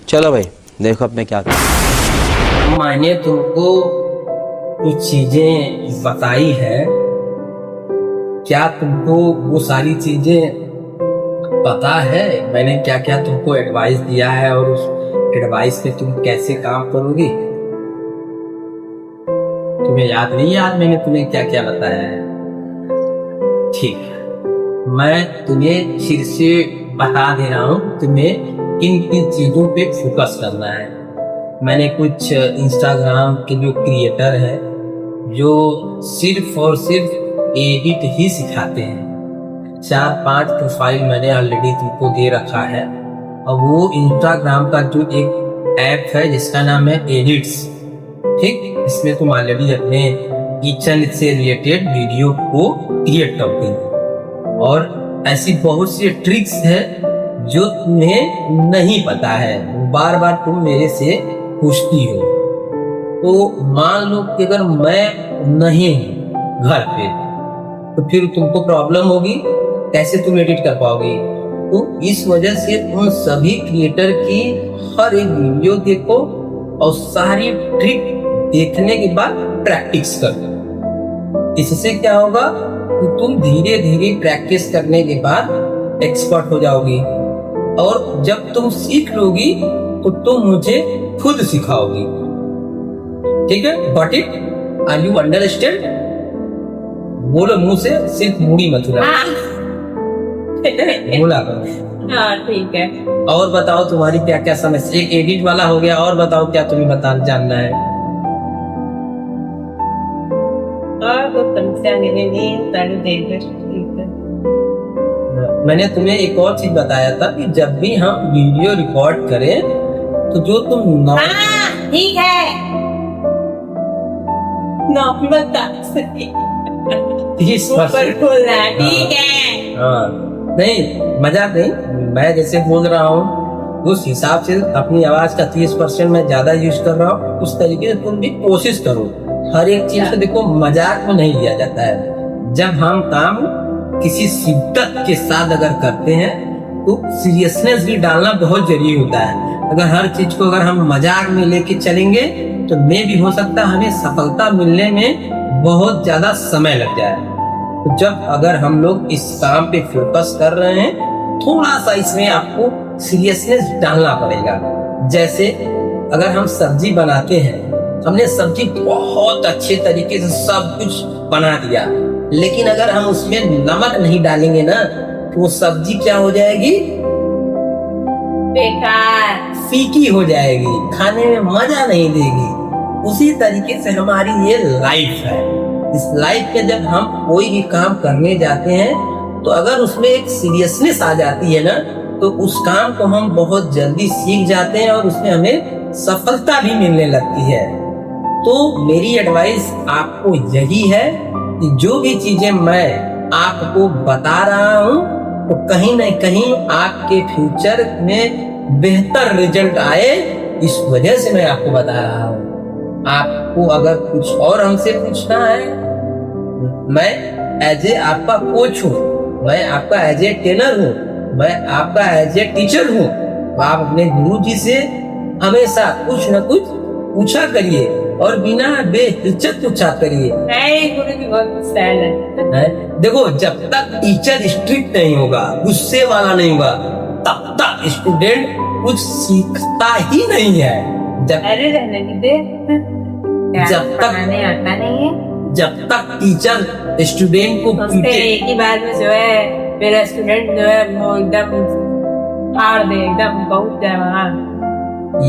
चलो भाई देखो अब मैं क्या करूं। मैंने तुमको कुछ चीजें बताई है, क्या तुमको वो सारी चीजें पता है? मैंने क्या क्या तुमको एडवाइस दिया है और उस एडवाइस पे तुम कैसे काम करोगी? तुम्हें याद नहीं? याद मैंने तुम्हें क्या क्या बताया है? ठीक है, मैं तुम्हें फिर से बता दे रहा हूँ तुम्हें किन किन चीजों पे फोकस करना है। मैंने कुछ इंस्टाग्राम के जो क्रिएटर है जो सिर्फ और सिर्फ एडिट ही सिखाते हैं, 4-5 प्रोफाइल मैंने ऑलरेडी तुमको दे रखा है। और वो इंस्टाग्राम का जो एक ऐप है जिसका नाम है एडिट्स, ठीक, इसमें तुम ऑलरेडी अपने किचन से रिलेटेड वीडियो को क्रिएट करते हो। और ऐसी बहुत सी ट्रिक्स है जो तुम्हें नहीं पता है, बार बार तुम मेरे से पूछती हो। तो मान लो कि अगर मैं नहीं हूँ घर पे तो फिर तुमको प्रॉब्लम होगी, कैसे तुम एडिट कर पाओगे? तो इस वजह से उन सभी क्रिएटर की हर एक वीडियो देखो और सारी ट्रिक देखने के बाद प्रैक्टिस करो। इससे क्या होगा कि तुम धीरे धीरे प्रैक्टिस करने के बाद एक्सपर्ट हो जाओगी, और जब तुम सीख लोगी तो तुम मुझे खुद सिखाओगी। ठीक है? But it are you understand? बोलो मुंह से, सिर्फ मुड़ी मत हिलाओ। बोला करो। हाँ ठीक है। और बताओ तुम्हारी क्या क्या समस्या? एक एडिट वाला हो गया, और बताओ क्या तुम्हें जानना है? और वो समस्या नहीं सारे देख। मैंने तुम्हें एक और चीज बताया था कि जब भी हम वीडियो रिकॉर्ड करें तो जो तुम ठीक है ठीक है। हाँ, नहीं मजाक नहीं, मैं जैसे बोल रहा हूँ उस हिसाब से अपनी आवाज का 30% मैं ज्यादा यूज कर रहा हूँ, उस तरीके से तुम भी कोशिश करो। हर एक चीज को देखो मजाक में नहीं लिया जाता है। जब हम काम किसी शिद्दत के साथ अगर करते हैं तो सीरियसनेस भी डालना बहुत जरूरी होता है। अगर हर चीज को अगर हम मजाक में लेके चलेंगे तो मे भी हो सकता है हमें सफलता मिलने में बहुत ज्यादा समय लग जाए। तो जब अगर हम लोग इस काम पे फोकस कर रहे हैं, थोड़ा सा इसमें आपको सीरियसनेस डालना पड़ेगा। जैसे अगर हम सब्जी बनाते हैं, हमने सब्जी बहुत अच्छे तरीके से सब कुछ बना दिया, लेकिन अगर हम उसमें नमक नहीं डालेंगे ना तो वो सब्जी क्या हो जाएगी? बेकार, फीकी हो जाएगी, खाने में मजा नहीं देगी। उसी तरीके से हमारी ये लाइफ है। इस लाइफ में जब हम कोई भी काम करने जाते हैं तो अगर उसमें एक सीरियसनेस आ जाती है ना तो उस काम को हम बहुत जल्दी सीख जाते हैं और उसमें हमें सफलता भी मिलने लगती है। तो मेरी एडवाइस आपको यही है कि जो भी चीजें मैं आपको बता रहा हूँ तो कहीं न कहीं आपके फ्यूचर में बेहतर रिजल्ट आए, इस वजह से मैं आपको बता रहा हूँ। आपको अगर कुछ और हमसे पूछना है, मैं एज ए आपका कोच हूँ, मैं आपका एज ए ट्रेनर हूँ, मैं आपका एज ए टीचर हूँ। तो आप अपने गुरु जी से हमेशा कुछ न कुछ पूछा करिए और बिना बेहिचक पूछा करिए। गुरु जी बहुत स्टाइल है। देखो, जब तक टीचर स्ट्रिक्ट नहीं होगा, गुस्से वाला नहीं होगा, तब तक स्टूडेंट कुछ सीखता ही नहीं है। अरे रहने दे, जब तक आता नहीं है, जब तक टीचर स्टूडेंट को पीटे, एक ही बार में जो है मेरा स्टूडेंट जो है वो एकदम फाड़ दे, एकदम बहुत जाए।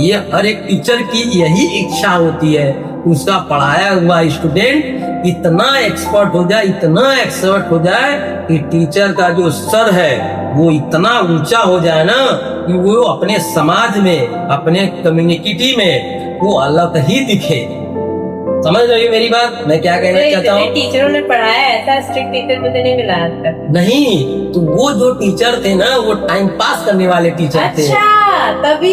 ये हर एक टीचर की यही इच्छा होती है, उसका पढ़ाया हुआ स्टूडेंट इतना एक्सपर्ट हो जाए, इतना एक्सपर्ट हो जाए कि टीचर का जो सर है वो इतना ऊंचा हो जाए ना कि वो अपने समाज में, अपने कम्युनिटी में वो अलग ही दिखे। समझ रही हो मेरी बात? मैं क्या कहना चाहता हूँ? टीचरों ने पढ़ाया, ऐसा स्ट्रिक्ट टीचर मुझे नहीं मिला आज तक। नहीं, तो वो जो टीचर थे ना वो टाइम पास करने वाले टीचर थे। तभी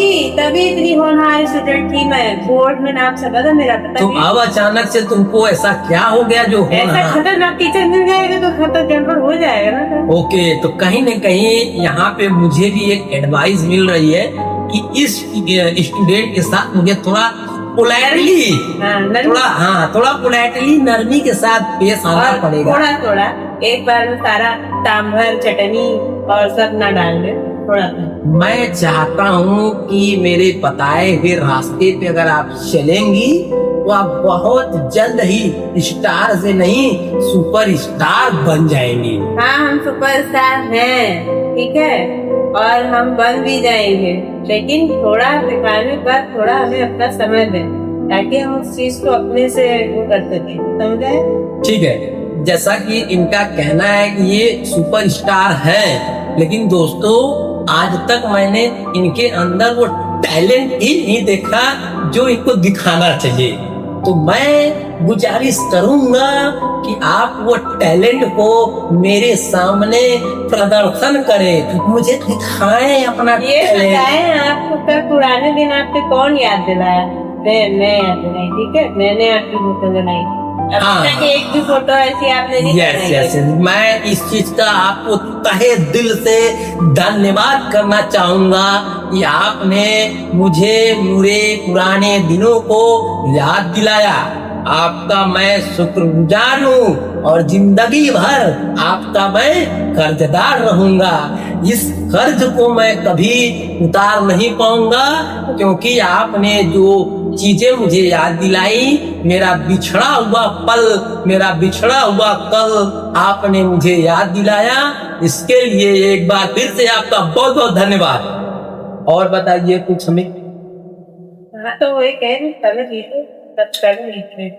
इतनी होनहार स्टूडेंट थी मैं, बोर्ड में नाम सदा था मेरा। तो अब अचानक से तुमको ऐसा क्या हो गया जो ऐसा खतरनाक टीचर मिल जाएगा तो खतरनाक हो जाएगा ना। ओके, तो कहीं न कहीं यहाँ पे मुझे भी एक एडवाइस मिल रही है कि इस स्टूडेंट के साथ मुझे थोड़ा पोलाइटली थोड़ा पोलाइटली नरमी के साथ पेश आना पड़ेगा। थोड़ा थोड़ा एक बार में सारा सांभर चटनी और सब ना डाल दे, थोड़ा सा। मैं चाहता हूँ कि मेरे बताए हुए रास्ते पे अगर आप चलेंगी तो आप बहुत जल्द ही स्टार से नहीं सुपर स्टार बन जाएंगी। हाँ, हम सुपरस्टार हैं, ठीक है, और हम बन भी जाएंगे, लेकिन थोड़ा दिखाने पर थोड़ा हमें अपना समय दें ताकि हम उस चीज को अपने से वो कर सकें, समझे? ठीक है, जैसा कि इनका कहना है कि ये सुपर स्टार है, लेकिन दोस्तों आज तक मैंने इनके अंदर वो टैलेंट ही नहीं देखा जो इनको दिखाना चाहिए। तो मैं गुजारिश करूंगा कि आप वो टैलेंट को मेरे सामने प्रदर्शन करें, मुझे दिखाएं अपना ये बताएं आपको कल पुराने दिन आपके कौन याद दिलाया? मैं याद दिलाई, ठीक है, मैंने आपकी फोटो दिलाई। अब तक एक भी फोटो ऐसी आपने नहीं दिलाई। यस, मैं इस चीज का आपको तहे दिल से धन्यवाद करना चाहूंगा कि आपने मुझे मेरे पुराने दिनों को याद दिलाया। आपका मैं शुक्रगुजार हूँ और जिंदगी भर आपका मैं कर्जदार रहूंगा। इस कर्ज को मैं कभी उतार नहीं पाऊंगा, क्योंकि आपने जो चीजें मुझे याद दिलाई, मेरा बिछड़ा हुआ पल, मेरा बिछड़ा हुआ कल आपने मुझे याद दिलाया। इसके लिए एक बार फिर से आपका बहुत बहुत धन्यवाद। और बताइए कुछ हमें। हाँ, तो वही कह रही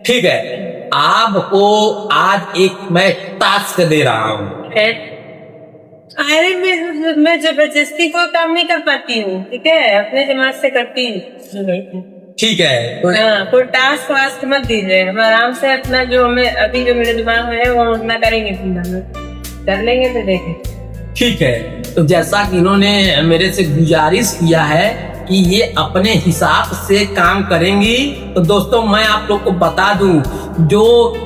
ठीक है, आपको आज एक मैं टास्क दे रहा हूँ। अरे मैं जबरदस्ती कोई काम नहीं कर पाती हूँ, ठीक है, अपने दिमाग से करती हूँ। ठीक है, कोई टास्क वास्क मत दीजिए, हम आराम से अपना जो हमें अभी जो मेरे दिमाग में है वो उतना करेंगे, कर लेंगे तो देखें। ठीक है, तो जैसा कि इन्होंने मेरे से गुजारिश किया है कि ये अपने हिसाब से काम करेंगी, तो दोस्तों मैं आप लोग को बता दूं, जो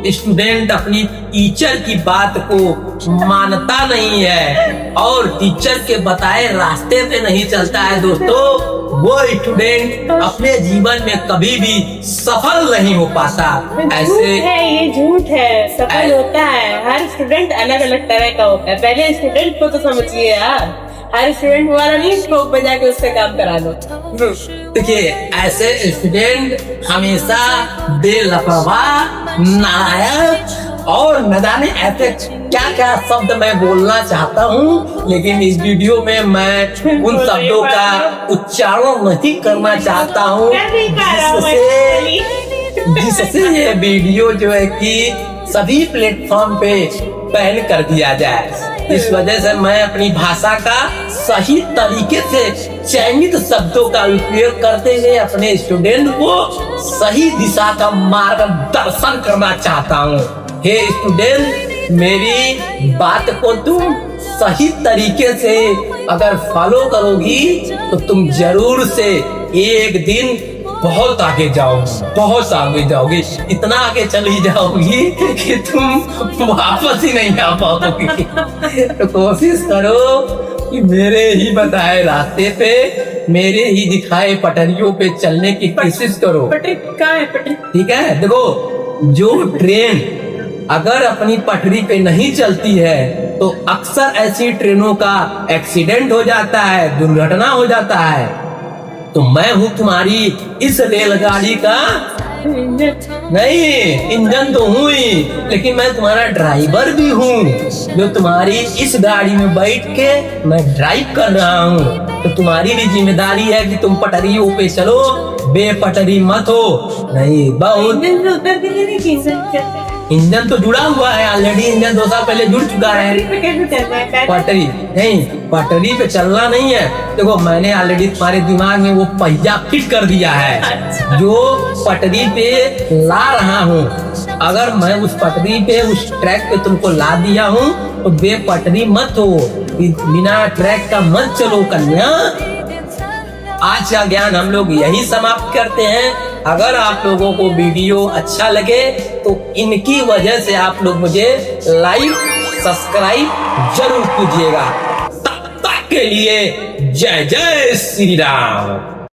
स्टूडेंट अपनी टीचर की बात को मानता नहीं है और टीचर के बताए रास्ते पे नहीं चलता है दोस्तों, वो स्टूडेंट अपने जीवन में कभी भी सफल नहीं हो पाता। ऐसे ये झूठ है, सफल होता है। हर स्टूडेंट अलग अलग तरह का होता है, पहले स्टूडेंट को तो समझिए यार। हर स्टूडेंट वाला नहीं स्ट्रोक बजा के उससे काम करा दो। देखिए, ऐसे स्टूडेंट हमेशा बेलापरवाह, नालायक और न जाने ऐसे क्या क्या शब्द मैं बोलना चाहता हूँ, लेकिन इस वीडियो में मैं उन शब्दों का उच्चारण नहीं करना चाहता हूँ जिससे ये वीडियो जो है कि सभी प्लेटफॉर्म पे बैन कर दिया जाए। इस वजह से मैं अपनी भाषा का सही तरीके से चयनित शब्दों का उपयोग करते हुए अपने स्टूडेंट को सही दिशा का मार्गदर्शन करना चाहता हूँ। हे स्टूडेंट, मेरी बात को तुम सही तरीके से अगर फॉलो करोगी तो तुम जरूर से एक दिन बहुत आगे जाओगी, बहुत आगे जाओगी, इतना आगे चली जाओगी कि तुम वापस ही नहीं आ पाओगी। तो कोशिश करो कि मेरे ही बताए रास्ते पे, मेरे ही दिखाए पटरियों पे चलने की कोशिश करो। ठीक है, देखो, जो ट्रेन अगर अपनी पटरी पे नहीं चलती है तो अक्सर ऐसी ट्रेनों का एक्सीडेंट हो जाता है, दुर्घटना हो जाता है। तो मैं हूँ तुम्हारी इस रेलगाड़ी का नहीं, इंजन तो हूँ ही, लेकिन मैं तुम्हारा ड्राइवर भी हूँ, जो तुम्हारी इस गाड़ी में बैठ के मैं ड्राइव कर रहा हूँ। तो तुम्हारी भी जिम्मेदारी है कि तुम पटरियों पे चलो, बेपटरी मत हो। नहीं, बहुत इंजन तो जुड़ा हुआ है ऑलरेडी, इंजन 2 साल पहले जुड़ चुका है। पटरी नहीं, पटरी पे चलना नहीं है। देखो, मैंने ऑलरेडी तुम्हारे दिमाग में वो पहिया फिट कर दिया है जो पटरी पे ला रहा हूँ। अगर मैं उस पटरी पे, उस ट्रैक पे तुमको ला दिया हूँ तो बेपटरी मत हो, बिना ट्रैक का मत चलो कन्या। आज का ज्ञान हम लोग यही समाप्त करते हैं। अगर आप लोगों को वीडियो अच्छा लगे तो इनकी वजह से आप लोग मुझे लाइक, सब्सक्राइब जरूर कीजिएगा। तब तक के लिए जय जय श्री राम।